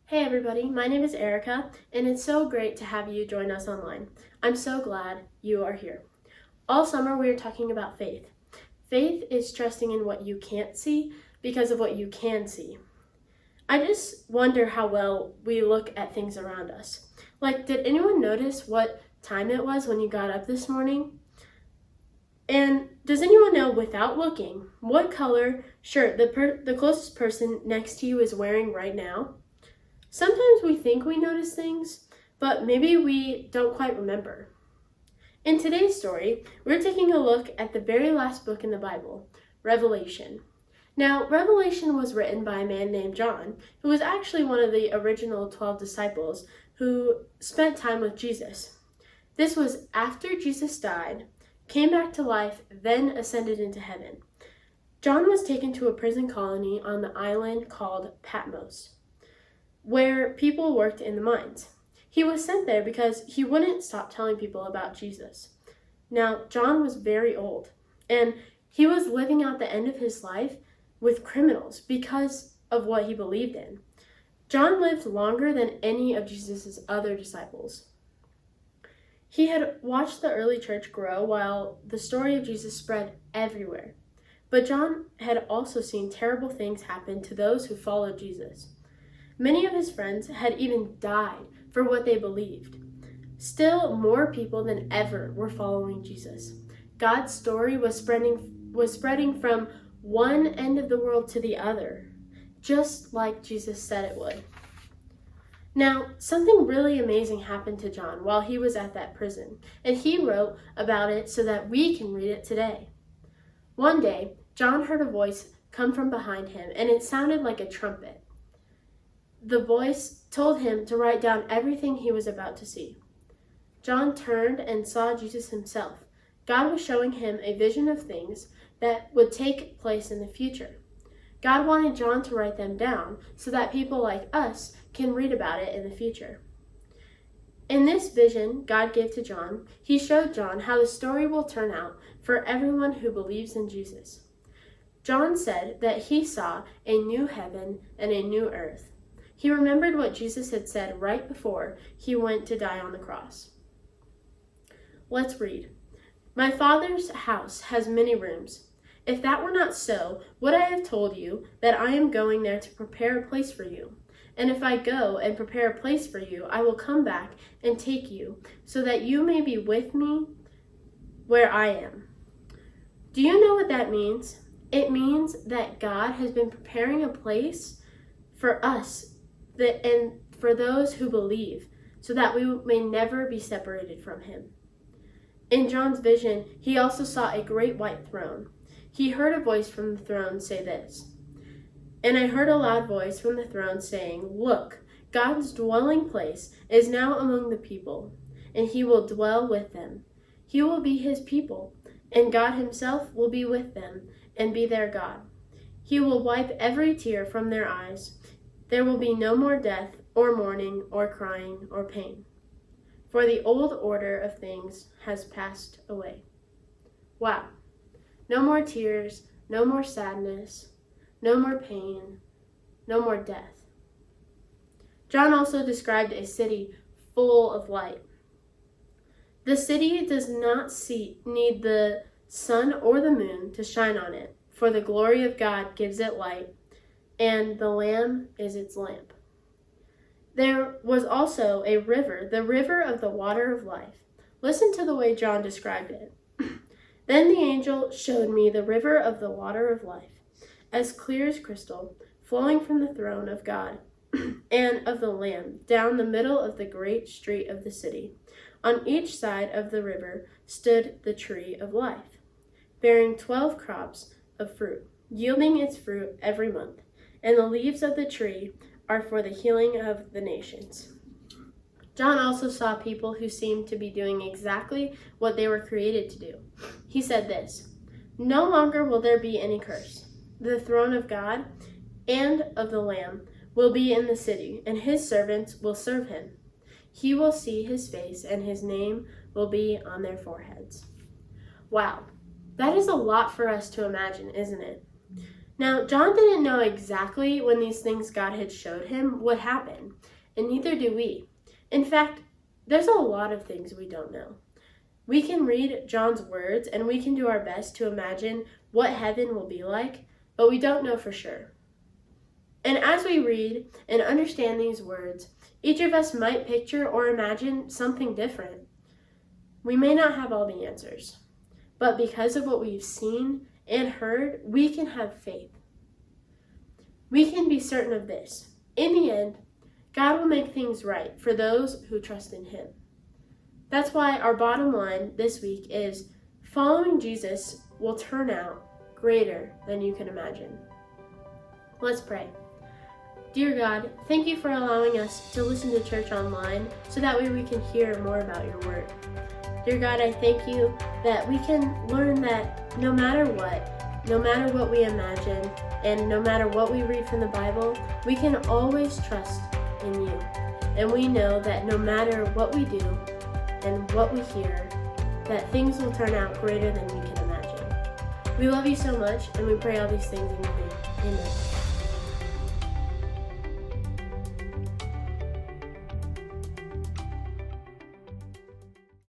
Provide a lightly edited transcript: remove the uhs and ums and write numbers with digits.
Hey everybody, my name is Erica, and it's so great to have you join us online. I'm so glad you are here. All summer we are talking about faith. Faith is trusting in what you can't see because of what you can see. I just wonder how well we look at things around us. Did anyone notice what time it was when you got up this morning? And does anyone know, without looking, what color shirt the closest person next to you is wearing right now? Sometimes we think we notice things, but maybe we don't quite remember. In today's story, we're taking a look at the very last book in the Bible, Revelation. Now, Revelation was written by a man named John, who was actually one of the original 12 disciples who spent time with Jesus. This was after Jesus died, came back to life, then ascended into heaven. John was taken to a prison colony on the island called Patmos, where people worked in the mines. He was sent there because he wouldn't stop telling people about Jesus. Now, John was very old, and he was living out the end of his life with criminals because of what he believed in. John lived longer than any of Jesus' other disciples. He had watched the early church grow while the story of Jesus spread everywhere. But John had also seen terrible things happen to those who followed Jesus. Many of his friends had even died for what they believed. Still, more people than ever were following Jesus. God's story was spreading from one end of the world to the other, just like Jesus said it would. Now, something really amazing happened to John while he was at that prison, and he wrote about it so that we can read it today. One day, John heard a voice come from behind him, and it sounded like a trumpet. The voice told him to write down everything he was about to see. John turned and saw Jesus himself. God was showing him a vision of things that would take place in the future. God wanted John to write them down so that people like us can read about it in the future. In this vision God gave to John, he showed John how the story will turn out for everyone who believes in Jesus. John said that he saw a new heaven and a new earth. He remembered what Jesus had said right before he went to die on the cross. Let's read. "My Father's house has many rooms. If that were not so, would I have told you that I am going there to prepare a place for you? And if I go and prepare a place for you, I will come back and take you, so that you may be with me where I am." Do you know what that means? It means that God has been preparing a place for us and for those who believe, so that we may never be separated from him. In John's vision, he also saw a great white throne. He heard a voice from the throne say this, "And I heard a loud voice from the throne saying, 'Look, God's dwelling place is now among the people, and he will dwell with them. He will be his people, and God himself will be with them and be their God. He will wipe every tear from their eyes. There will be no more death or mourning or crying or pain, for the old order of things has passed away.'" Wow. No more tears, no more sadness, no more pain, no more death. John also described a city full of light. The city does not need the sun or the moon to shine on it, for the glory of God gives it light, and the Lamb is its lamp. There was also a river, the river of the water of life. Listen to the way John described it. "Then the angel showed me the river of the water of life, as clear as crystal, flowing from the throne of God and of the Lamb down the middle of the great street of the city. On each side of the river stood the tree of life, bearing 12 crops of fruit, yielding its fruit every month, and the leaves of the tree are for the healing of the nations." John also saw people who seemed to be doing exactly what they were created to do. He said this, "No longer will there be any curse. The throne of God and of the Lamb will be in the city, and his servants will serve him. He will see his face, and his name will be on their foreheads." Wow, that is a lot for us to imagine, isn't it? Now, John didn't know exactly when these things God had showed him would happen, and neither do we. In fact, there's a lot of things we don't know. We can read John's words and we can do our best to imagine what heaven will be like, but we don't know for sure. And as we read and understand these words, each of us might picture or imagine something different. We may not have all the answers, but because of what we've seen and heard, we can have faith. We can be certain of this. In the end, God will make things right for those who trust in Him. That's why our bottom line this week is following Jesus will turn out greater than you can imagine. Let's pray. Dear God, thank you for allowing us to listen to church online so that way we can hear more about your word. Dear God, I thank you that we can learn that no matter what we imagine, and no matter what we read from the Bible, we can always trust in you. And we know that no matter what we do and what we hear, that things will turn out greater than we can imagine. We love you so much, and we pray all these things in your name. Amen.